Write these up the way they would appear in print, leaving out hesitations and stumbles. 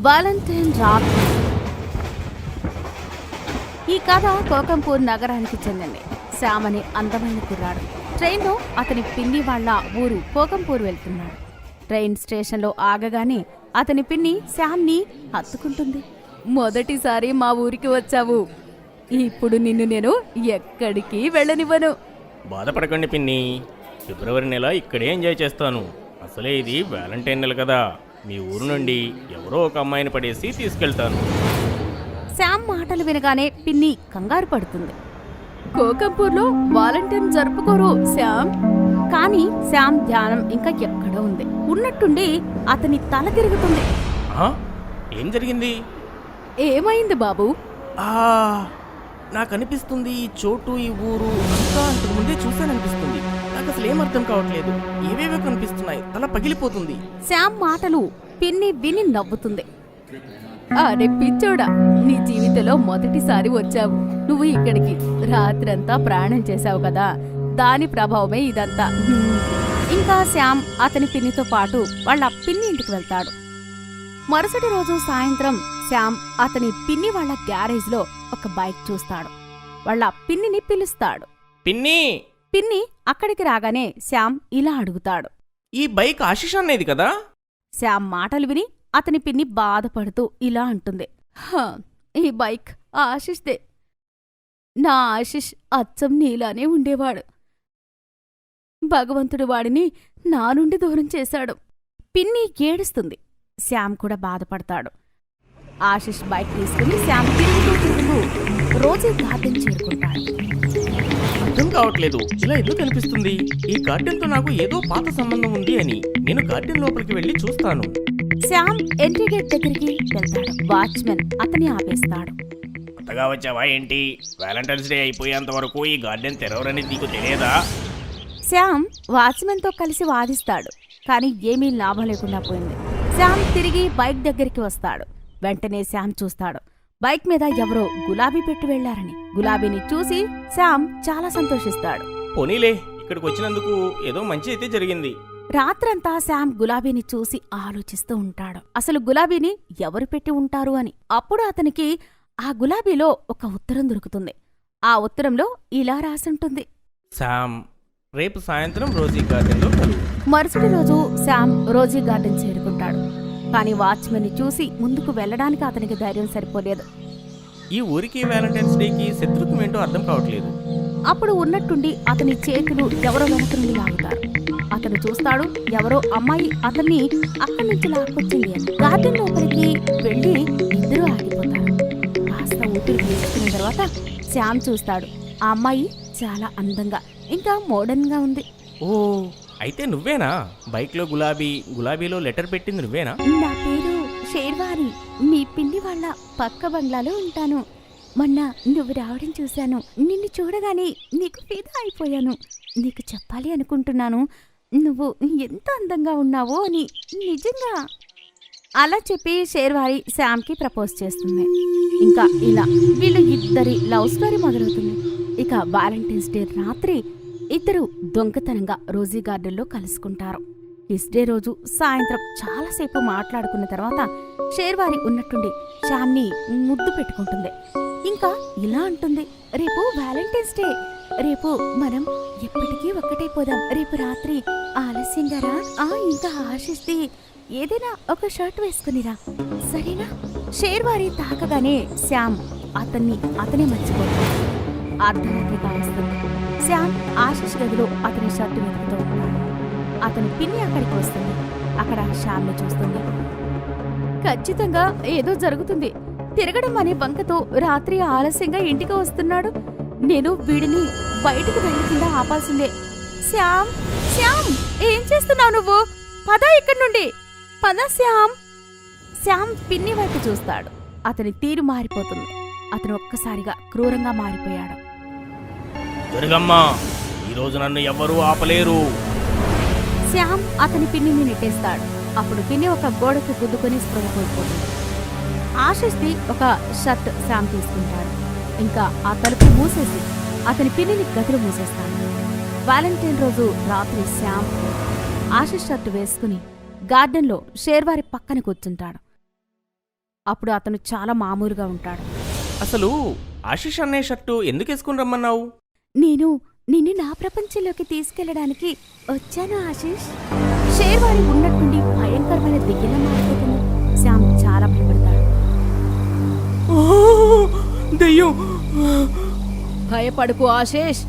Valentine రాత్రి. ఈ కథ కోకంపూర్ నగరానికి చెందింది. శ్యామ్ అనే అందమైన కుర్రాడు ట్రైన్లో అతని పిన్ని వాళ్ల ఊరు కోకంపూర్ వెళ్తున్నాడు. ట్రైన్ స్టేషన్లో ఆగగానే అతని పిన్ని శ్యామ్ని హత్తుకుంటుంది. మొదటిసారి మా ఊరికి వచ్చావు, ఇప్పుడు నిన్ను నేను ఎక్కడికి వెళ్ళనివ్వను. బాధపడకండి పిన్ని, ఫిబ్రవరి నెల ఇక్కడే ఎంజాయ్ చేస్తాను. అసలే ఇది వ్యాలంటైన్ నెల కదా, మీ ఊరు నుండి ఎవరో ఒక అమ్మాయిని పడేసి తీసుకెళ్తాను. శ్యామ్ మాటలు వినగానే పిన్ని కంగారు పడుతుంది. కోకంపూర్లో వాలంటైన్ జరుపుకోరు శ్యామ్. కానీ శ్యామ్ ధ్యానం ఇంకా ఎక్కడో ఉంది. ఉన్నట్టుండి అతని తల తిరుగుతుంది. ఏం జరిగింది? ఏమైంది బాబు? నాకు అనిపిస్తుంది ఈ చోటు ఈ ఊరు అంతా అంతకు ముందే చూశాననిపిస్తుంది. నాకు అసలు ఏం అర్థం కావట్లేదు, ఏవేవో కనిపిస్తున్నాయి, తల పగిలిపోతుంది. శ్యామ్ మాటలు పిన్ని విని నవ్వుతుంది. అరే పిచ్చోడా, నీ జీవితంలో మొదటిసారి వచ్చావు. నువ్వు ఇక్కడికి రాత్రంతా ప్రయాణం చేశావు కదా, దాని ప్రభావమే ఇదంతా. ఇంకా శ్యామ్ అతని పిన్నితో పాటు వాళ్ళ పిన్ని ఇంటికి వెళ్తాడు. మరుసటి రోజు సాయంత్రం శ్యామ్ అతని పిన్ని వాళ్ళ గ్యారేజ్ లో ఒక బైక్ చూస్తాడు. వాళ్ళ పిన్నిని పిలుస్తాడు. పిన్ని పిన్ని అక్కడికి రాగానే శ్యామ్ ఇలా అడుగుతాడు, ఈ బైక్ ఆశిష్ అనేది కదా? శ్యామ్ మాటలు విని అతని పిన్ని బాధపడుతూ ఇలా అంటుంది. ఈ బైక్ ఆశిష్దే. నా ఆశిష్ అచ్చం నీలానే ఉండేవాడు. భగవంతుడు వాడిని నా నుండి దూరం చేశాడు. పిన్ని ఏడుస్తుంది. శ్యామ్ కూడా బాధపడతాడు. ఆశిష్ బైక్ తీసుకుని శ్యామ్ తిరుగుతూ రోజీ గార్డెన్ చేరుకుంటాడు. అర్థం కావట్లేదు, ఇలా ఎందుకు కనిపిస్తుంది? ఈ గార్డెన్ తో నాకు ఏదో పాత సంబంధం ఉంది అని. నేను గార్డెన్ లోపలికి వెళ్ళి చూస్తాను. శ్యామ్ ఎంట్రీ గేట్ దగ్గరికి వెళ్తాడు. వాచ్మెన్ అతని ఆపేస్తాడు. కొత్తగా వచ్చావా ఏంటి? వ్యాలంటైన్స్ డే అయిపోయేంత వరకు ఈ గార్డెన్ తెరవరని నీకు తెలియదా? శ్యామ్ వాచ్మెన్ తో కలిసి వాదిస్తాడు. కానీ ఏమీ లాభం లేకుండా పోయింది. శ్యామ్ తిరిగి బైక్ దగ్గరికి వస్తాడు. వెంటనే శ్యామ్ చూస్తాడు, బైక్ మీద ఎవరో గులాబీ పెట్టి వెళ్లారని. గులాబీని చూసి శ్యామ్ చాలా సంతోషిస్తాడు. పోనీలే, ఇక్కడికి వచ్చినందుకు ఏదో మంచి అయితే జరిగింది. రాత్రంతా శ్యామ్ గులాబీని చూసి ఆలోచిస్తూ ఉంటాడు, అసలు గులాబీని ఎవరు పెట్టి ఉంటారు అని. అప్పుడు అతనికి ఆ గులాబీలో ఒక ఉత్తరం దొరుకుతుంది. ఆ ఉత్తరంలో ఇలా రాసుంటుంది: శ్యామ్, రేపు సాయంత్రం రోజీ గార్డెన్లో కలువు. మరుసటి రోజు శ్యామ్ రోజీ గార్డెన్ చేరుకుంటాడు. కానీ వాచ్మెన్ని చూసి ముందుకు వెళ్లడానికి అతనికి ధైర్యం సరిపోలేదు. ఈ ఊరికి వ్యాలంటైన్స్ డేకి శత్రుత్వం ఏంటో అర్థం కావట్లేదు. అప్పుడు ఉన్నట్టుండి అతని చేతులు ఎవరో వెనక నుండి లాగుతారు. అతను చూస్తాడు, ఎవరో అమ్మాయి అతన్ని అక్కడి నుంచి లాక్కొచ్చింది అని. గార్డెన్ లోపలికి వెళ్లి ఇద్దరూ ఆగిపోతారు. కాస్త ఊపిరి పీల్చుకున్న తర్వాత శ్యామ్ చూస్తాడు, ఆ అమ్మాయి చాలా అందంగా ఇంకా మోడర్న్ గా ఉంది. ఓ, అయితే నువ్వేనా? బైక్లో గులాబీలో లెటర్ పెట్టింది నువ్వేనా? నా పేరు షేర్వారి. మీ పిన్ని వాళ్ళ పక్క బంగ్లాలో ఉంటాను. మొన్న నువ్వు రావడం చూశాను. నిన్ను చూడగానే నీకు ఫిదా అయిపోయాను. నీకు చెప్పాలి అనుకుంటున్నాను, నువ్వు ఎంత అందంగా ఉన్నావో అని. నిజంగా అలా చెప్పి షేర్వారి శ్యామ్కి ప్రపోజ్ చేస్తుంది. ఇంకా ఇలా వీళ్ళు ఇద్దరి లవ్ స్టోరీ మొదలవుతుంది. ఇక వాలంటైన్స్ డే రాత్రి ఇద్దరు దొంగతనంగా రోజీ గార్డెన్లో కలుసుకుంటారు. కిస్ డే రోజు సాయంత్రం చాలాసేపు మాట్లాడుకున్న తర్వాత షేర్వారి ఉన్నట్టుండి శ్యామ్ని ముద్దు పెట్టుకుంటుంది. ఇంకా ఇలా అంటుంది, రేపు వ్యాలంటైన్స్ డే, రేపు మనం ఎప్పటికీ ఒక్కటైపోదాం. రేపు రాత్రి ఆలస్యంగా రా. ఇంకా ఆశిస్తే ఏదైనా ఒక షర్ట్ వేసుకునిరా, సరేనా? షేర్వారి తాకగానే శ్యామ్ అతనే మర్చిపోతాడు. అర్ధరాత్రి కావస్తుంది. శ్యామ్ ఆశిష్ గదిలో అతని షర్టు వెతుకుతూ ఉంటాడు. అతని పిన్ని అక్కడికి వస్తుంది. అక్కడ శ్యామ్ని చూస్తుంది. ఖచ్చితంగా ఏదో జరుగుతుంది. తిరగడం అనే వంకతో రాత్రి ఆలస్యంగా ఇంటికి వస్తున్నాడు. నేను వీడిని బయటికి వెళ్ళకుండా ఆపాల్సిందే. శ్యామ్, శ్యామ్, ఏం చేస్తున్నావు నువ్వు? పద ఇక్కడి నుండి, పద శ్యామ్. శ్యామ్ పిన్ని వైపు చూస్తాడు. అతని తీరు మారిపోతుంది. అతను ఒక్కసారిగా క్రూరంగా మారిపోయాడు. జరగమ్మా, ఈరోజు నన్ను ఎవ్వరూ ఆపలేరు. శ్యామ్ అతని పిన్నిని నెట్టేస్తాడు. అప్పుడు పిన్ని ఒక గోడకు గుద్దుకొని స్పృహ కోల్పోతుంది. ఆశిష్ది ఒక షర్ట్ శ్యామ్ తీసుకుంటాడు. ఇంకా ఆ తలుపు మూసేసి అతని పిన్నిని గదిలో మూసేస్తాడు. వాలంటైన్ రోజు రాత్రి శ్యామ్ ఆశీష్ షర్టు వేసుకుని గార్డెన్లో షేర్వారి పక్కన కూర్చుంటాడు. అప్పుడు అతను చాలా మామూలుగా ఉంటాడు. అసలు ఆశీష్ అనే షర్టు ఎందుకు వేసుకుని రమ్మన్నావు? నేను నిన్ను నా ప్రపంచంలోకి తీసుకెళ్లడానికి వచ్చాను ఆశీష్. షేర్వారి ఉన్నట్టుండి భయంకరమైన దిగ్గిలా మారిపోతుంది. శ్యామ్ చాలా భయపడతాడు. దెయ్యం! భయపడకు ఆశేష్,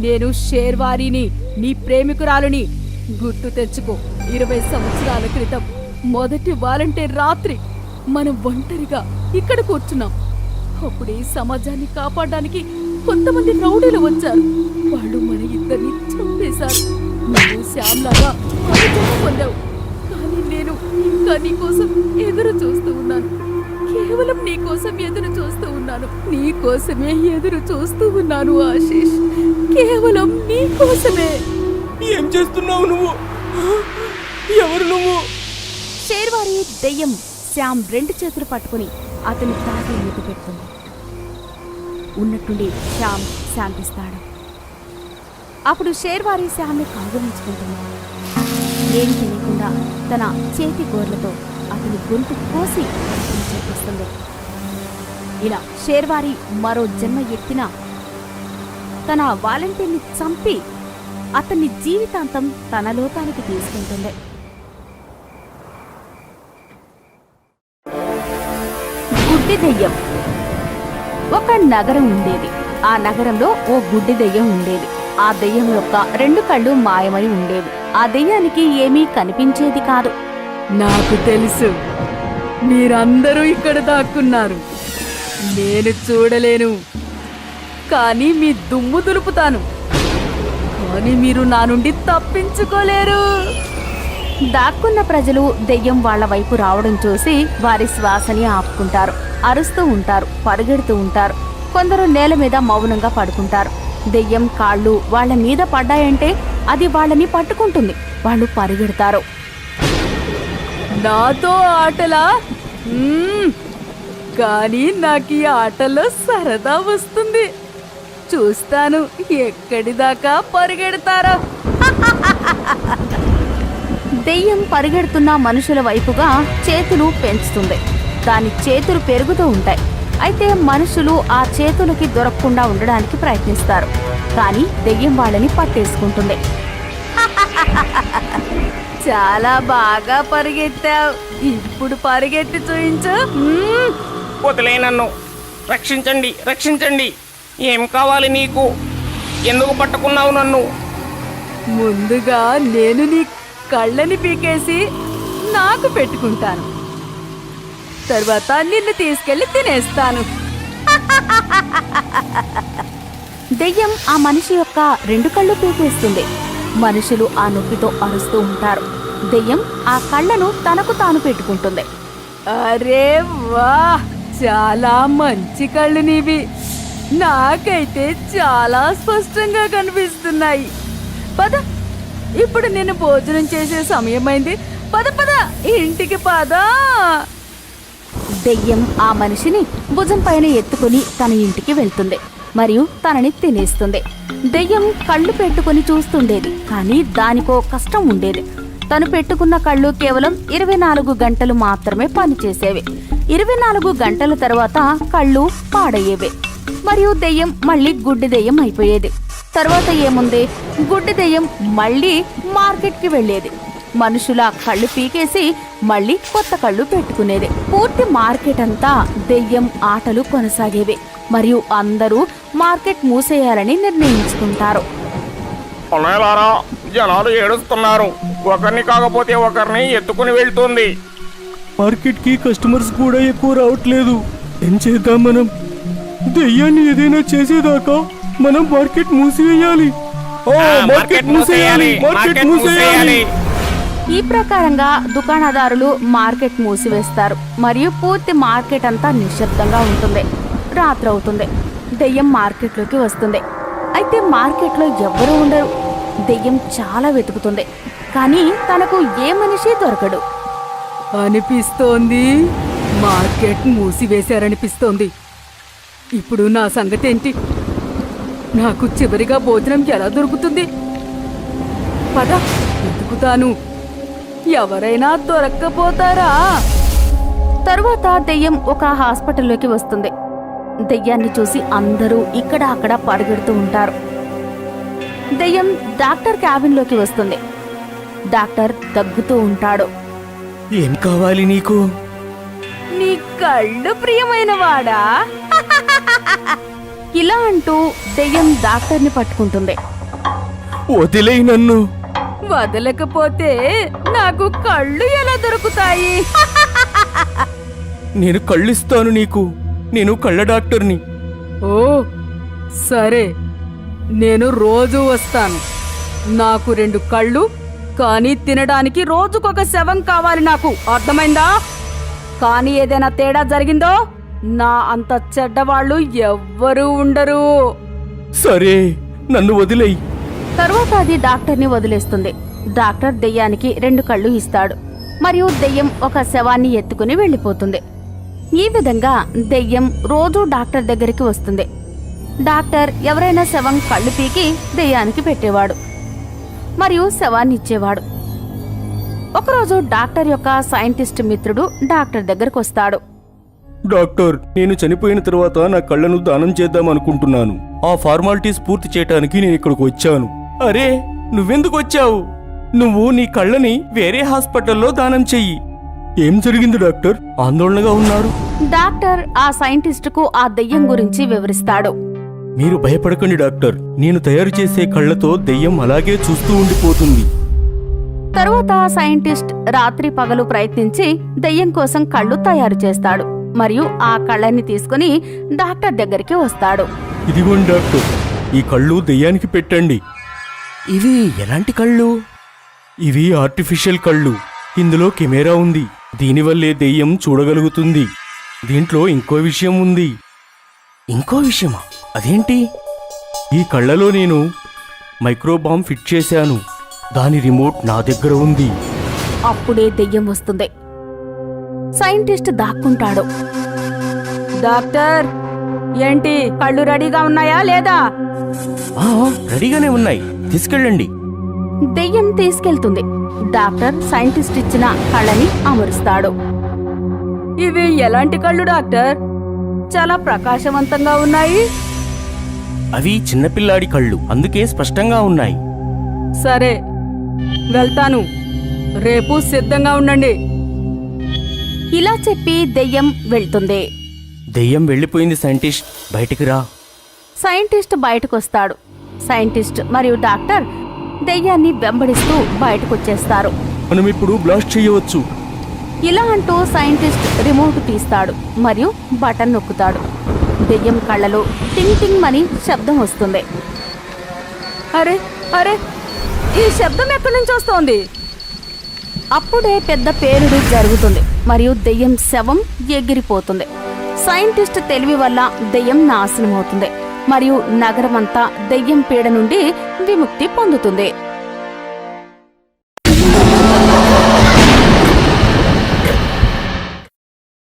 నేను షేర్వారిని, నీ ప్రేమికురాలుని. గుర్తు తెచ్చుకో, 20 సంవత్సరాల క్రితం మొదటి వాలంటీర్ రాత్రి మనం ఒంటరిగా ఇక్కడ కూర్చున్నాం. అప్పుడు ఈ సమాజాన్ని కాపాడడానికి కొంతమంది రౌడీలు వచ్చారు. వాళ్ళు మన ఇద్దరిని చంపేశారు. నువ్వు శ్యామ్లాగా మరో పొందావు. కానీ నేను ఇంకా నీకోసం ఎదురు చూస్తూ ఉన్నాను. కేవలం నీకోసం ఎదురు చూస్తూ ఉన్నాను. నీకోసమే ఎదురు చూస్తూ ఉన్నాను ఆశీష్. కేవలం నీకోసమే. ఏం చేస్తున్నావు నువ్వు? ఎవరు నువ్వు? షేర్వారి దెయ్యం శ్యామ్ 2 చేతులు పట్టుకుని అతని తాకి ముద్దు పెడుతుంది. ఉన్నట్టుండి శ్యామ్ శాంతిస్తాడు. అప్పుడు షేర్వారి శ్యామ్ని కౌగిలించుకుంటుంది. ఏం తెలియకుండా తన చేతి గోర్లతో అతని గొంతు కోసి చేపిస్తుంది. ఇలా షేర్వారి మరో జన్మ ఎత్తిన తన వాలంటీర్ని చంపి అతన్ని జీవితాంతం తన లోకానికి తీసుకుంటుంది. గుడ్డి దెయ్యం. ఒక నగరం ఉండేది. ఆ నగరంలో ఓ గుడ్డి దెయ్యం ఉండేది. ఆ దెయ్యం యొక్క 2 కళ్ళు మాయమై ఉండేవి. ఆ దెయ్యానికి ఏమీ కనిపించేది కాదు. నాకు తెలుసు, మీరందరూ ఇక్కడ దాక్కున్నారు. నేను చూడలేను, కానీ మీ దుమ్ము దులుపుతాను. కానీ మీరు నా నుండి తప్పించుకోలేరు. దాక్కున్న ప్రజలు దెయ్యం వాళ్ల వైపు రావడం చూసి వారి శ్వాసని ఆపుకుంటారు. అరుస్తూ ఉంటారు, పరుగెడుతూ ఉంటారు. కొందరు నేల మీద మౌనంగా పడుకుంటారు. దెయ్యం కాళ్ళు వాళ్ల మీద పడ్డాయంటే అది వాళ్ళని పట్టుకుంటుంది. వాళ్ళు పరిగెడతారు. నాతో ఆటలా? కానీ నాకు ఈ ఆటలో సరదా వస్తుంది. చూస్తాను ఎక్కడి దాకా పరిగెడతారో. దెయ్యం పరిగెడుతున్న మనుషుల వైపుగా చేతులు పెంచుతుంది. దాని చేతులు పెరుగుతూ ఉంటాయి. అయితే మనుషులు ఆ చేతులకి దొరకకుండా ఉండడానికి ప్రయత్నిస్తారు. కానీ దెయ్యం వాళ్ళని పట్టేసుకుంటుంది. చాలా బాగా పరిగెత్తావు, ఇప్పుడు పరిగెత్తి చూయించు. వదిలే నన్ను! రక్షించండి, రక్షించండి! ఏం కావాలి నీకు? ఎందుకు పట్టుకున్నావు నన్ను? ముందుగా నేను నీ కళ్ళని పీకేసి నాకు పెట్టుకుంటాను. తర్వాత నిన్ను తీసుకెళ్లి తినేస్తాను. దెయ్యం ఆ మనిషి యొక్క 2 కళ్ళు పీకేస్తుంది. మనుషులు ఆ నొప్పితో అరుస్తూ ఉంటారు. దెయ్యం ఆ కళ్ళను తనకు తాను పెట్టుకుంటుంది. అరే వా, చాలా మంచి కళ్ళు నీవి. నాకైతే చాలా స్పష్టంగా కనిపిస్తున్నాయి. పద, ఇప్పుడు నేను భోజనం చేసే సమయమైంది. పద పద, ఇంటికి పద. దెయ్యం ఆ మనిషిని భుజం పైన ఎత్తుకుని తన ఇంటికి వెళ్తుంది మరియు తనని తినేస్తుంది. దెయ్యం కళ్ళు పెట్టుకుని చూస్తుండేది. కానీ దానికో కష్టం ఉండేది. తను పెట్టుకున్న కళ్ళు కేవలం 24 గంటలు మాత్రమే పనిచేసేవి. 24 గంటల తర్వాత కళ్ళు పాడయ్యేవి మరియు దెయ్యం మళ్ళీ గుడ్డి దెయ్యం అయిపోయేది. తర్వాత ఏముంది, గుడ్డి దెయ్యం మళ్ళీ మార్కెట్కి వెళ్ళేది. మనుషుల కళ్ళు పీకేసి మళ్ళీ కొత్త కళ్ళు పెట్టుకునేది. పూర్తి మార్కెట్ అంతా దెయ్యం ఆటలు కొనసాగేవి మరియు అందరూ మార్కెట్ మూసేయాలని నిర్ణయించుకుంటారు. కొనేలారా, జనాలు ఏడుస్తున్నారు. ఒకరిని కాకపోతే ఒకరిని ఎత్తుకుని వెళ్తుంది. మార్కెట్కి కస్టమర్స్ కూడా ఎక్కువ రావట్లేదు. ఏం చేద్దాం మనం? దెయ్యాన్ని ఏదైనా చేసేదాకా మనం మార్కెట్ మూసేయాలి. మార్కెట్ మూసేయాలి, మార్కెట్ మూసేయాలి. ఈ ప్రకారంగా దుకాణదారులు మార్కెట్ మూసివేస్తారు మరియు పూర్తి మార్కెట్ అంతా నిశ్శబ్దంగా ఉంటుంది. రాత్రవుతుంది. దెయ్యం మార్కెట్లోకి వస్తుంది. అయితే మార్కెట్లో ఎవ్వరూ ఉండరు. దెయ్యం చాలా వెతుకుతుంది, కానీ తనకు ఏ మనిషి దొరకడు. అనిపిస్తోంది మార్కెట్ మూసివేశారనిపిస్తోంది. ఇప్పుడు నా సంగతి ఏంటి? నాకు చివరిగా భోజనం ఎలా దొరుకుతుంది? పద, వెతుకుతాను. ఎవరైనా దొరక్కపోతారా? తరువాత దెయ్యం ఒక హాస్పిటల్లోకి వస్తుంది. దెయ్యాన్ని చూసి అందరూ ఇక్కడ అక్కడ పరిగెడుతూ ఉంటారు. దెయ్యం డాక్టర్ క్యాబిన్లోకి వస్తుంది. డాక్టర్ దగ్గుతూ ఉంటాడు. ఏం కావాలి నీకు? నీ కళ్ళు ప్రియమైన వాడా? ఇలా అంటూ దెయ్యం డాక్టర్ని పట్టుకుంటుంది. వదిలేయ్ నన్ను. వదలకపోతే నాకు కళ్ళు ఎలా దొరుకుతాయి? నేను కళ్ళిస్తాను నీకు. నేను కళ్ళ డాక్టర్ని. ఓ సరే, నేను రోజు వస్తాను. నాకు 2 కళ్ళు, కానీ తినడానికి రోజుకొక శవం కావాలి నాకు, అర్థమైందా? కానీ ఏదైనా తేడా జరిగిందో నా అంత చెడ్డవాళ్ళు ఎవ్వరూ ఉండరు. సరే, నన్ను వదిలేయ్. తరువాత అది డాక్టర్ని వదిలేస్తుంది. డాక్టర్ దెయ్యానికి 2 కళ్ళు ఇస్తాడు మరియు దెయ్యం ఒక శవాన్ని ఎత్తుకుని వెళ్ళిపోతుంది. ఈ విధంగా దెయ్యం రోజూ డాక్టర్ దగ్గరికి వస్తుంది. డాక్టర్ ఎవరైనా శవం కళ్ళు పీకి దెయ్యానికి పెట్టేవాడు మరియు శవాన్ని ఇచ్చేవాడు. ఒకరోజు డాక్టర్ యొక్క సైంటిస్ట్ మిత్రుడు డాక్టర్ దగ్గరకు వస్తాడు. డాక్టర్, నేను చనిపోయిన తర్వాత నా కళ్ళను దానం చేద్దాం అనుకుంటున్నాను. ఆ ఫార్మాలిటీస్ పూర్తి చేయడానికి నేను ఇక్కడికి వచ్చాను. అరే, నువ్వెందుకు వచ్చావు? నువ్వు నీ కళ్ళని వేరే హాస్పిటల్లో దానం చెయ్యి. ఏం జరిగింది డాక్టర్? ఆందోళనగా ఉన్నారు. డాక్టర్ ఆ సైంటిస్టుకు ఆ దెయ్యం గురించి వివరిస్తాడు. మీరు భయపడకండి డాక్టర్. నేను తయారు చేసే కళ్ళతో దెయ్యం అలాగే చూస్తూ ఉండిపోతుంది. తరువాత ఆ సైంటిస్ట్ రాత్రి పగలు ప్రయత్నించి దెయ్యం కోసం కళ్ళు తయారు చేస్తాడు మరియు ఆ కళ్ళని తీసుకుని డాక్టర్ దగ్గరికి వస్తాడు. ఇదిగోండి డాక్టర్, ఈ కళ్ళు దెయ్యానికి పెట్టండి. ఇవి ఎలాంటి కళ్ళు? ఇవి ఆర్టిఫిషియల్ కళ్ళు. ఇందులో కెమెరా ఉంది. దీనివల్లే దెయ్యం చూడగలుగుతుంది. దీంట్లో ఇంకో విషయం ఉంది. ఇంకో విషయమా? అదేంటి? ఈ కళ్ళలో నేను మైక్రోబాంబ్ ఫిట్ చేశాను. దాని రిమోట్ నా దగ్గర ఉంది. అప్పుడే దెయ్యం వస్తుంది. సైంటిస్ట్ దాక్కుంటాడు. డాక్టర్, ఏంటి కళ్ళు రెడీగా ఉన్నాయా లేదా? రెడీగానే ఉన్నాయి, తీసుకెళ్ళండి. దెయ్యం తీసుకెళ్తుంది. డాక్టర్ సైంటిస్ట్ ఇచ్చిన కళ్ళని అమరుస్తాడు. ఇవి ఎలాంటి కళ్ళు డాక్టర్? చాలా ప్రకాశవంతంగా ఉన్నాయి. అవి చిన్నపిల్లాడి కళ్ళు, అందుకే స్పష్టంగా ఉన్నాయి. సరే, వెళ్తాను. రేపు సిద్ధంగా ఉండండి. ఇలా చెప్పి దెయ్యం వెళ్తుంది. దెయ్యం వెళ్ళిపోయింది. సైంటిస్ట్, బయటికి రా. సైంటిస్ట్ బయటకొస్తాడు. సైంటిస్ట్ మరియు డాక్టర్ దెయ్యాన్ని వెంబడిస్తూ బయటకొచ్చేస్తారు. మనం ఇప్పుడు బ్లాస్ట్ చేయవచ్చు. ఇలా అంటూ సైంటిస్ట్ రిమోట్ తీస్తాడు మరియు బటన్ నొక్కుతాడు. దెయ్యం కళ్ళలో టింగ్ టింగ్ అని శబ్దం వస్తుంది. అరే అరే, ఈ శబ్దం ఎక్కడి నుంచి వస్తోంది? అప్పుడే పెద్ద పేలుడు జరుగుతుంది మరియు దెయ్యం శవం ఎగిరిపోతుంది. సైంటిస్ట్ తెలివి వల్ల దెయ్యం నాశనమవుతుంది మరియు నగరమంతా దెయ్యం పీడ నుండి విముక్తి పొందుతుంది.